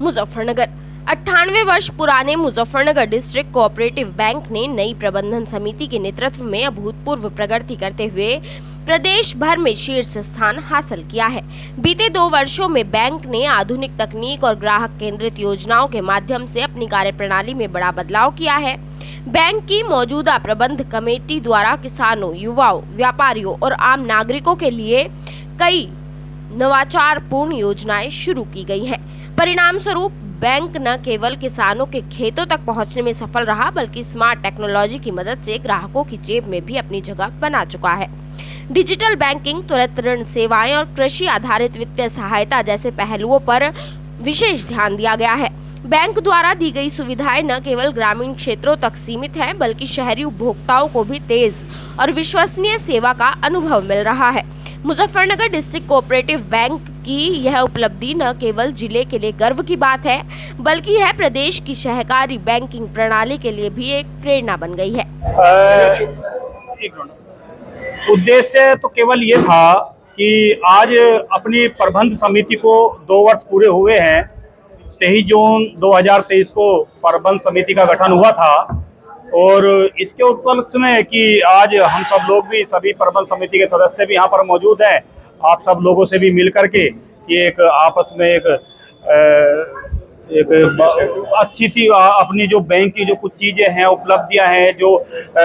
मुजफ्फरनगर 98 वर्ष पुराने Muzaffarnagar district cooperative bank ने नई प्रबंधन समिति के नेतृत्व में अभूतपूर्व प्रगति करते हुए प्रदेश भर में शीर्ष स्थान हासिल किया है। बीते 2 वर्षों में बैंक ने आधुनिक तकनीक और ग्राहक केंद्रित योजनाओं के माध्यम से अपनी कार्यप्रणाली में बड़ा बदलाव किया है। बैंक की मौजूदा प्रबंध कमेटी द्वारा किसानों, युवाओं, व्यापारियों और आम नागरिकों के लिए कई नवाचारपूर्ण योजनाएं शुरू की गई हैं। परिणाम स्वरूप बैंक न केवल किसानों के खेतों तक पहुंचने में सफल रहा, बल्कि स्मार्ट टेक्नोलॉजी की मदद से ग्राहकों की जेब में भी अपनी जगह बना चुका है। डिजिटल बैंकिंग, त्वरित ऋण सेवाएं और कृषि आधारित वित्तीय सहायता जैसे पहलुओं पर विशेष ध्यान दिया गया है। बैंक द्वारा दी गई सुविधाएं न केवल ग्रामीण क्षेत्रों तक सीमित है, बल्कि शहरी उपभोक्ताओं को भी तेज और विश्वसनीय सेवा का अनुभव मिल रहा है। मुजफ्फरनगर डिस्ट्रिक्ट कोऑपरेटिव बैंक की यह उपलब्धि न केवल जिले के लिए गर्व की बात है, बल्कि यह प्रदेश की सहकारी बैंकिंग प्रणाली के लिए भी एक प्रेरणा बन गई है। उद्देश्य तो केवल ये था कि आज अपनी प्रबंध समिति को 2 वर्ष पूरे हुए हैं। 23 जून 2023 को प्रबंध समिति का गठन हुआ था और इसके उपलक्ष्य में कि आज हम सब लोग भी, सभी प्रबंध समिति के सदस्य भी यहाँ पर मौजूद हैं। आप सब लोगों से भी मिल करके ये एक आपस में एक अच्छी सी अपनी जो बैंक की जो कुछ चीजें हैं, उपलब्धियां हैं, जो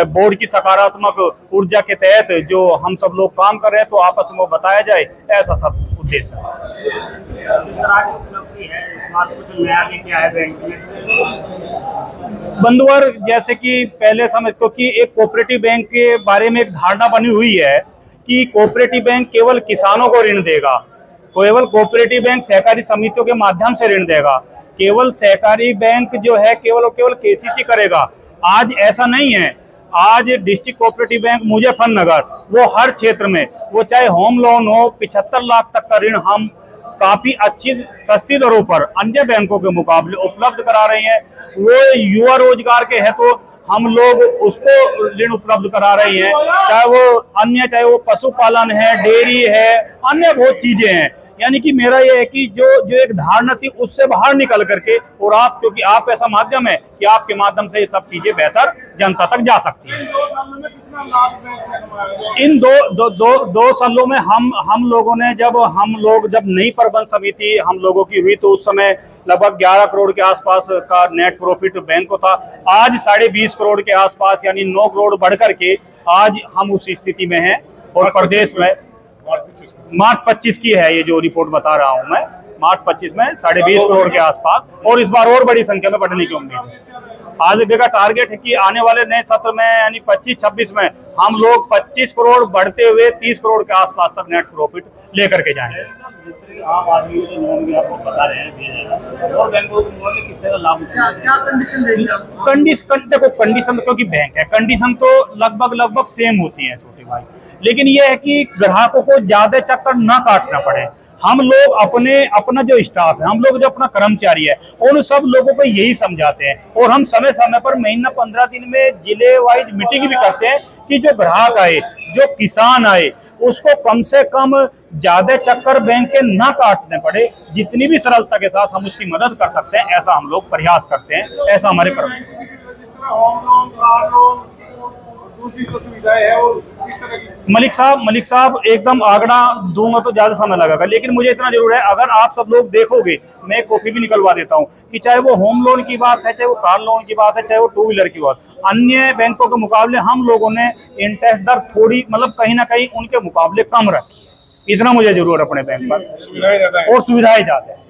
बोर्ड की सकारात्मक ऊर्जा के तहत जो हम सब लोग काम कर रहे हैं, तो आपस में बताया जाए, ऐसा सब उद्देश्य है। बंधुवर, जैसे कि पहले समझो कि एक कोऑपरेटिव बैंक के बारे में एक धारणा बनी हुई है कि कोऑपरेटिव बैंक केवल किसानों को ऋण देगा, केवल कोऑपरेटिव बैंक सहकारी समितियों के माध्यम से ऋण देगा, केवल सहकारी बैंक जो है केवल केसीसी करेगा। आज ऐसा नहीं है। आज डिस्ट्रिक्ट कोऑपरेटिव बैंक मुजफ्फरनगर वो हर क्षेत्र में, वो चाहे होम लोन हो, 75 लाख तक का ऋण हम काफी अच्छी सस्ती दरों पर अन्य बैंकों के मुकाबले उपलब्ध करा रहे हैं। वो युवा रोजगार के है तो हम लोग उसको ऋण उपलब्ध करा रहे हैं, चाहे वो पशुपालन है, डेयरी है, अन्य बहुत चीजें हैं। यानी कि मेरा ये है कि जो एक धारणा थी उससे बाहर निकल करके, और आप, क्योंकि आप ऐसा माध्यम है कि आपके माध्यम से ये सब चीजें बेहतर जनता तक जा सकती हैं। इन दो सालों में हम लोगों ने जब नई प्रबंध समिति हम लोगों की हुई तो उस समय लगभग 11 करोड़ के आसपास का नेट प्रॉफिट बैंक को था। आज 20.5 करोड़ के आसपास, यानी 9 करोड़ बढ़ करके आज हम उस स्थिति में हैं। और प्रदेश में मार्च 25 की है ये जो रिपोर्ट बता रहा हूं मैं, मार्च 25 में 20.5 करोड़ के आसपास, और इस बार और बड़ी संख्या में बढ़ने की उम्मीद है। आगे का टारगेट है कि आने वाले नए सत्र में यानी 25-26 में हम लोग 25 करोड़ बढ़ते हुए 30 करोड़ के आसपास तक नेट प्रॉफिट लेकर के जाएंगे। आम आदमी को लोन भी आपको बता रहे हैं और बैंकों को किस तरह लाभ क्या कंडीशन देखो, कंडीशन क्योंकि बैंक है, कंडीशन तो लगभग सेम होती है छोटे भाई, लेकिन यह है कि ग्राहकों को ज्यादा चक्कर ना काटना पड़े। हम लोग अपना जो स्टाफ है, हम लोग जो अपना कर्मचारी है, उन सब लोगों को यही समझाते हैं, और हम समय समय पर महीना 15 दिन में जिले वाइज मीटिंग भी करते हैं कि जो ग्राहक आए, जो किसान आए, उसको कम से कम ज्यादा चक्कर बैंक के ना काटने पड़े। जितनी भी सरलता के साथ हम उसकी मदद कर सकते हैं, ऐसा हम लोग प्रयास करते हैं, ऐसा हमारे कर्मचारी। मलिक साहब एकदम आंकड़ा दूंगा तो ज्यादा समय लगेगा, लेकिन मुझे इतना जरूर है, अगर आप सब लोग देखोगे, मैं कॉपी भी निकलवा देता हूं कि चाहे वो होम लोन की बात है, चाहे वो कार लोन की बात है, चाहे वो 2 व्हीलर की बात, अन्य बैंकों के मुकाबले हम लोगों ने इंटरेस्ट दर थोड़ी कहीं ना कहीं उनके मुकाबले कम रखी है। इतना मुझे जरूर अपने बैंक पर, और सुविधाएं ज्यादा है।